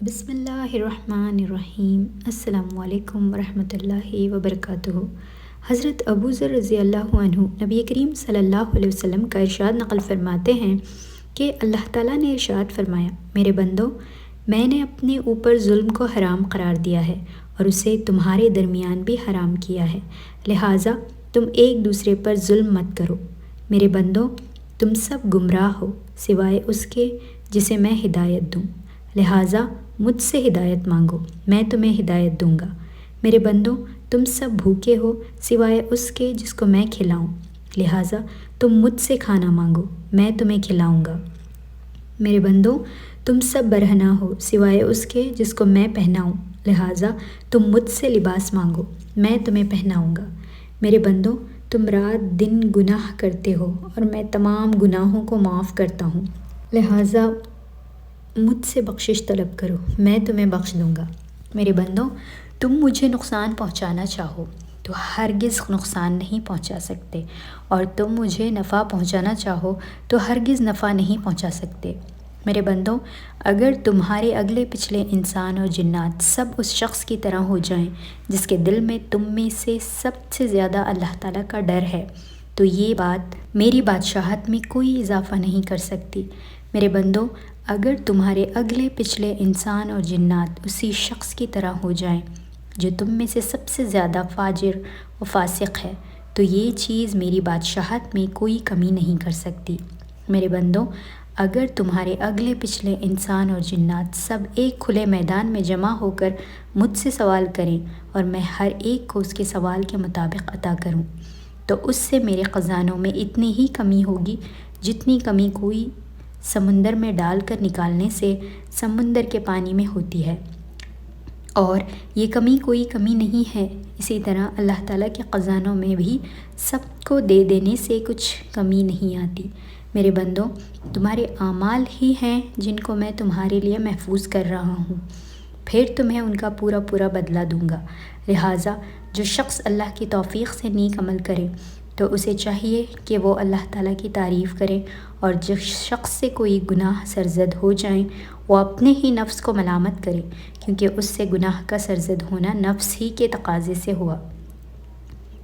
بسم اللہ الرحمن الرحیم۔ السلام علیکم ورحمۃ اللہ وبرکاتہ۔ حضرت ابو ذر رضی اللہ عنہ نبی کریم صلی اللہ علیہ وسلم کا ارشاد نقل فرماتے ہیں کہ اللہ تعالیٰ نے ارشاد فرمایا، میرے بندو، میں نے اپنے اوپر ظلم کو حرام قرار دیا ہے اور اسے تمہارے درمیان بھی حرام کیا ہے، لہٰذا تم ایک دوسرے پر ظلم مت کرو۔ میرے بندو، تم سب گمراہ ہو سوائے اس کے جسے میں ہدایت دوں، لہٰذا مجھ سے ہدایت مانگو، میں تمہیں ہدایت دوں گا۔ میرے بندو، تم سب بھوکے ہو سوائے اس کے جس کو میں کھلاؤں، لہٰذا تم مجھ سے کھانا مانگو، میں تمہیں کھلاؤں گا۔ میرے بندو، تم سب برہنہ ہو سوائے اس کے جس کو میں پہناؤں، لہٰذا تم مجھ سے لباس مانگو، میں تمہیں پہناؤں گا۔ میرے بندو، تم رات دن گناہ کرتے ہو اور میں تمام گناہوں کو معاف کرتا ہوں، لہٰذا مجھ سے بخشش طلب کرو، میں تمہیں بخش دوں گا۔ میرے بندو، تم مجھے نقصان پہنچانا چاہو تو ہرگز نقصان نہیں پہنچا سکتے، اور تم مجھے نفع پہنچانا چاہو تو ہرگز نفع نہیں پہنچا سکتے۔ میرے بندو، اگر تمہارے اگلے پچھلے انسان اور جنات سب اس شخص کی طرح ہو جائیں جس کے دل میں تم میں سے سب سے زیادہ اللہ تعالیٰ کا ڈر ہے، تو یہ بات میری بادشاہت میں کوئی اضافہ نہیں کر سکتی۔ میرے بندو، اگر تمہارے اگلے پچھلے انسان اور جنات اسی شخص کی طرح ہو جائیں جو تم میں سے سب سے زیادہ فاجر و فاسق ہے، تو یہ چیز میری بادشاہت میں کوئی کمی نہیں کر سکتی۔ میرے بندو، اگر تمہارے اگلے پچھلے انسان اور جنات سب ایک کھلے میدان میں جمع ہو کر مجھ سے سوال کریں اور میں ہر ایک کو اس کے سوال کے مطابق عطا کروں، تو اس سے میرے خزانوں میں اتنی ہی کمی ہوگی جتنی کمی کوئی سمندر میں ڈال کر نکالنے سے سمندر کے پانی میں ہوتی ہے، اور یہ کمی کوئی کمی نہیں ہے۔ اسی طرح اللہ تعالیٰ کے خزانوں میں بھی سب کو دے دینے سے کچھ کمی نہیں آتی۔ میرے بندو، تمہارے اعمال ہی ہیں جن کو میں تمہارے لیے محفوظ کر رہا ہوں، پھر تمہیں ان کا پورا پورا بدلہ دوں گا۔ لہٰذا جو شخص اللہ کی توفیق سے نیک عمل کرے تو اسے چاہیے کہ وہ اللہ تعالیٰ کی تعریف کرے، اور جس شخص سے کوئی گناہ سرزد ہو جائیں وہ اپنے ہی نفس کو ملامت کرے، کیونکہ اس سے گناہ کا سرزد ہونا نفس ہی کے تقاضے سے ہوا۔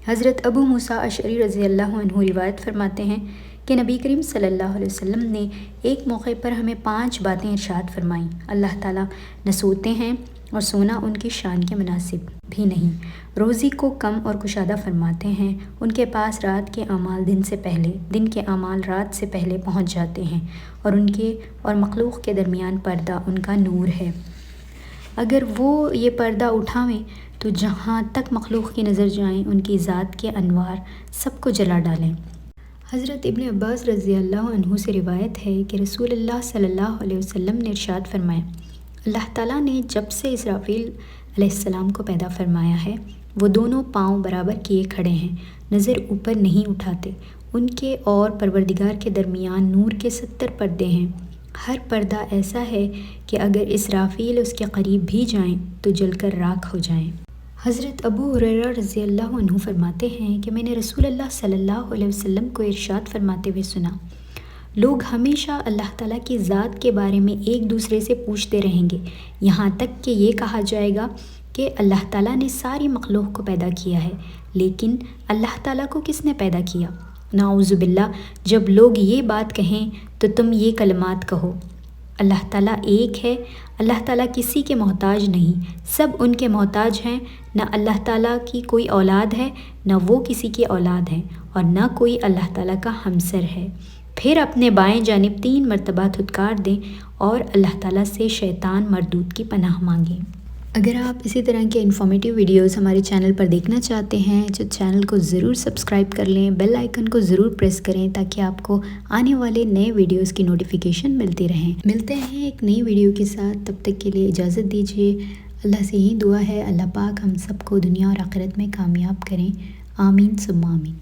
حضرت ابو موسیٰ اشعری رضی اللہ عنہ روایت فرماتے ہیں کہ نبی کریم صلی اللہ علیہ وسلم نے ایک موقع پر ہمیں 5 باتیں ارشاد فرمائیں۔ اللہ تعالیٰ نہ سوتے ہیں اور سونا ان کی شان کے مناسب بھی نہیں، روزی کو کم اور کشادہ فرماتے ہیں، ان کے پاس رات کے اعمال دن سے پہلے، دن کے اعمال رات سے پہلے پہنچ جاتے ہیں، اور ان کے اور مخلوق کے درمیان پردہ ان کا نور ہے۔ اگر وہ یہ پردہ اٹھاویں تو جہاں تک مخلوق کی نظر جائیں ان کی ذات کے انوار سب کو جلا ڈالیں۔ حضرت ابن عباس رضی اللہ عنہ سے روایت ہے کہ رسول اللہ صلی اللہ علیہ وسلم نے ارشاد فرمایا، اللہ تعالیٰ نے جب سے اسرافیل علیہ السلام کو پیدا فرمایا ہے، وہ دونوں پاؤں برابر کیے کھڑے ہیں، نظر اوپر نہیں اٹھاتے، ان کے اور پروردگار کے درمیان نور کے 70 پردے ہیں، ہر پردہ ایسا ہے کہ اگر اسرافیل اس کے قریب بھی جائیں تو جل کر راکھ ہو جائیں۔ حضرت ابو ہریرہ رضی اللہ عنہ فرماتے ہیں کہ میں نے رسول اللہ صلی اللہ علیہ وسلم کو ارشاد فرماتے ہوئے سنا، لوگ ہمیشہ اللہ تعالیٰ کی ذات کے بارے میں ایک دوسرے سے پوچھتے رہیں گے، یہاں تک کہ یہ کہا جائے گا کہ اللہ تعالیٰ نے ساری مخلوق کو پیدا کیا ہے، لیکن اللہ تعالیٰ کو کس نے پیدا کیا؟ نعوذ باللہ، جب لوگ یہ بات کہیں تو تم یہ کلمات کہو، اللہ تعالیٰ ایک ہے، اللہ تعالیٰ کسی کے محتاج نہیں، سب ان کے محتاج ہیں، نہ اللہ تعالیٰ کی کوئی اولاد ہے، نہ وہ کسی کی اولاد ہیں، اور نہ کوئی اللہ تعالیٰ کا ہمسر ہے۔ پھر اپنے بائیں جانب 3 مرتبہ دھتکار دیں اور اللہ تعالیٰ سے شیطان مردود کی پناہ مانگیں۔ اگر آپ اسی طرح کے انفارمیٹیو ویڈیوز ہمارے چینل پر دیکھنا چاہتے ہیں تو چینل کو ضرور سبسکرائب کر لیں، بیل آئیکن کو ضرور پریس کریں تاکہ آپ کو آنے والے نئے ویڈیوز کی نوٹیفیکیشن ملتی رہیں۔ ملتے ہیں ایک نئی ویڈیو کے ساتھ، تب تک کے لیے اجازت دیجیے۔ اللہ سے یہی دعا ہے، اللہ پاک ہم سب کو دنیا اور آخرت میں کامیاب کریں، آمین ثم آمین۔